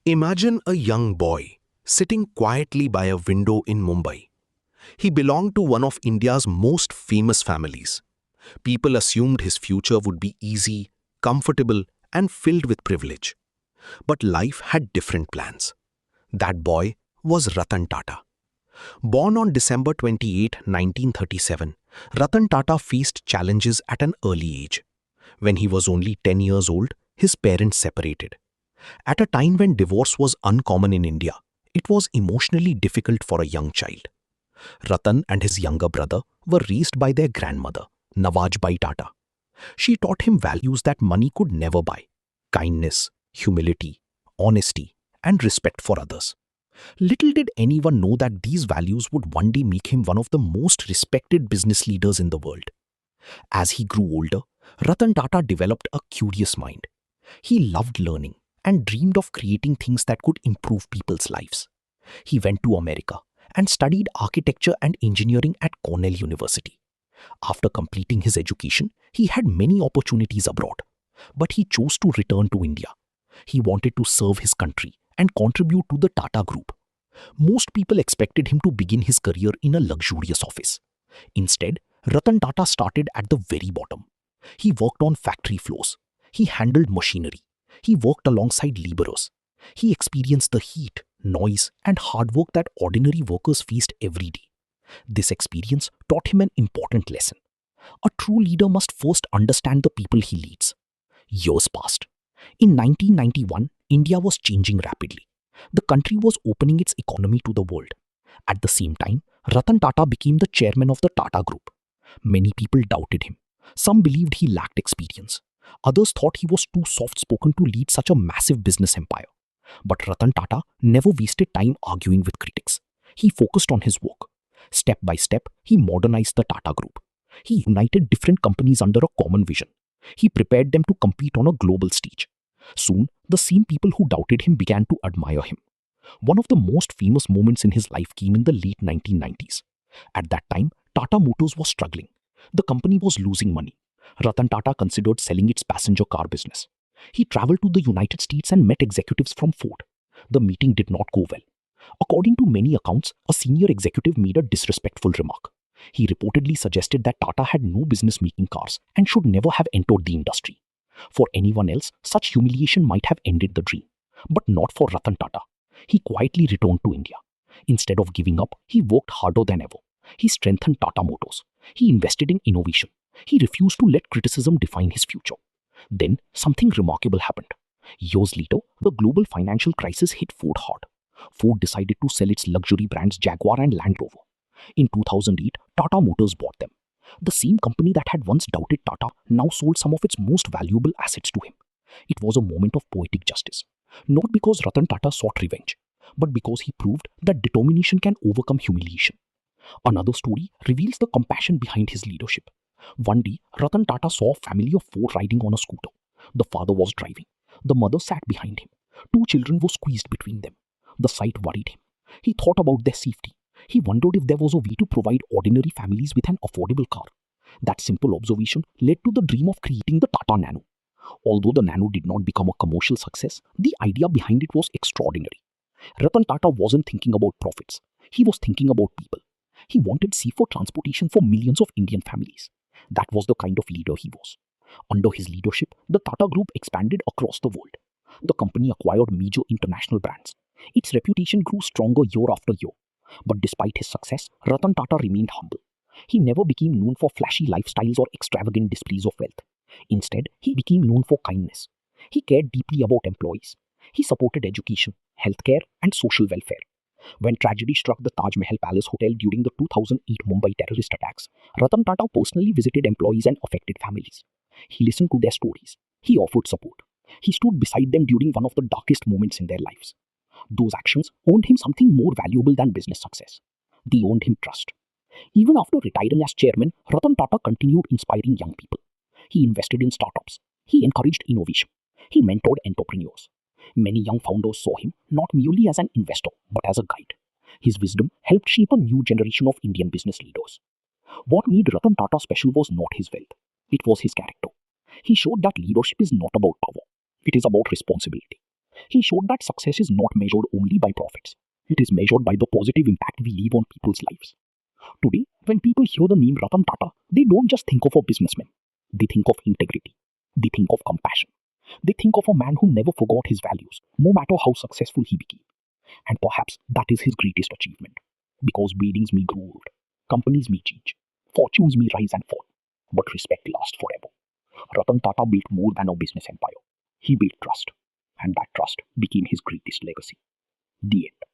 Imagine a young boy sitting quietly by a window in Mumbai. He belonged to one of India's most famous families. People assumed his future would be easy, comfortable, and filled with privilege. But life had different plans. That boy was Ratan Tata. Born on December 28, 1937, Ratan Tata faced challenges at an early age. When he was only 10 years old, his parents separated. At a time when divorce was uncommon in India, it was emotionally difficult for a young child. Ratan and his younger brother were raised by their grandmother, Nawajbai Tata. She taught him values that money could never buy: kindness, humility, honesty, and respect for others. Little did anyone know that these values would one day make him one of the most respected business leaders in the world. As he grew older, Ratan Tata developed a curious mind. He loved learning and dreamed of creating things that could improve people's lives. He went to America and studied architecture and engineering at Cornell University. After completing his education, he had many opportunities abroad, but he chose to return to India. He wanted to serve his country and contribute to the Tata Group. Most people expected him to begin his career in a luxurious office. Instead, Ratan Tata started at the very bottom. He worked on factory floors. He handled machinery. He worked alongside laborers. He experienced the heat, noise, and hard work that ordinary workers faced every day. This experience taught him an important lesson. A true leader must first understand the people he leads. Years passed. In 1991, India was changing rapidly. The country was opening its economy to the world. At the same time, Ratan Tata became the chairman of the Tata Group. Many people doubted him. Some believed he lacked experience. Others thought he was too soft-spoken to lead such a massive business empire. But Ratan Tata never wasted time arguing with critics. He focused on his work. Step by step, he modernized the Tata Group. He united different companies under a common vision. He prepared them to compete on a global stage. Soon, the same people who doubted him began to admire him. One of the most famous moments in his life came in the late 1990s. At that time, Tata Motors was struggling. The company was losing money. Ratan Tata considered selling its passenger car business. He traveled to the United States and met executives from Ford. The meeting did not go well. According to many accounts, a senior executive made a disrespectful remark. He reportedly suggested that Tata had no business making cars and should never have entered the industry. For anyone else, such humiliation might have ended the dream. But not for Ratan Tata. He quietly returned to India. Instead of giving up, he worked harder than ever. He strengthened Tata Motors. He invested in innovation. He refused to let criticism define his future. Then, something remarkable happened. Years later, the global financial crisis hit Ford hard. Ford decided to sell its luxury brands Jaguar and Land Rover. In 2008, Tata Motors bought them. The same company that had once doubted Tata now sold some of its most valuable assets to him. It was a moment of poetic justice. Not because Ratan Tata sought revenge, but because he proved that determination can overcome humiliation. Another story reveals the compassion behind his leadership. One day, Ratan Tata saw a family of four riding on a scooter. The father was driving. The mother sat behind him. Two children were squeezed between them. The sight worried him. He thought about their safety. He wondered if there was a way to provide ordinary families with an affordable car. That simple observation led to the dream of creating the Tata Nano. Although the Nano did not become a commercial success, the idea behind it was extraordinary. Ratan Tata wasn't thinking about profits. He was thinking about people. He wanted safer transportation for millions of Indian families. That was the kind of leader he was. Under his leadership, the Tata Group expanded across the world. The company acquired major international brands. Its reputation grew stronger year after year. But despite his success, Ratan Tata remained humble. He never became known for flashy lifestyles or extravagant displays of wealth. Instead, he became known for kindness. He cared deeply about employees. He supported education, healthcare, and social welfare. When tragedy struck the Taj Mahal Palace Hotel during the 2008 Mumbai terrorist attacks, Ratan Tata personally visited employees and affected families. He listened to their stories. He offered support. He stood beside them during one of the darkest moments in their lives. Those actions earned him something more valuable than business success. They earned him trust. Even after retiring as chairman, Ratan Tata continued inspiring young people. He invested in startups. He encouraged innovation. He mentored entrepreneurs. Many young founders saw him not merely as an investor, but as a guide. His wisdom helped shape a new generation of Indian business leaders. What made Ratan Tata special was not his wealth. It was his character. He showed that leadership is not about power. It is about responsibility. He showed that success is not measured only by profits. It is measured by the positive impact we leave on people's lives. Today, when people hear the name Ratan Tata, they don't just think of a businessman. They think of integrity. They think of compassion. They think of a man who never forgot his values, no matter how successful he became. And perhaps that is his greatest achievement. Because buildings may grow old, companies may change, fortunes may rise and fall, but respect lasts forever. Ratan Tata built more than a business empire. He built trust, and that trust became his greatest legacy. The end.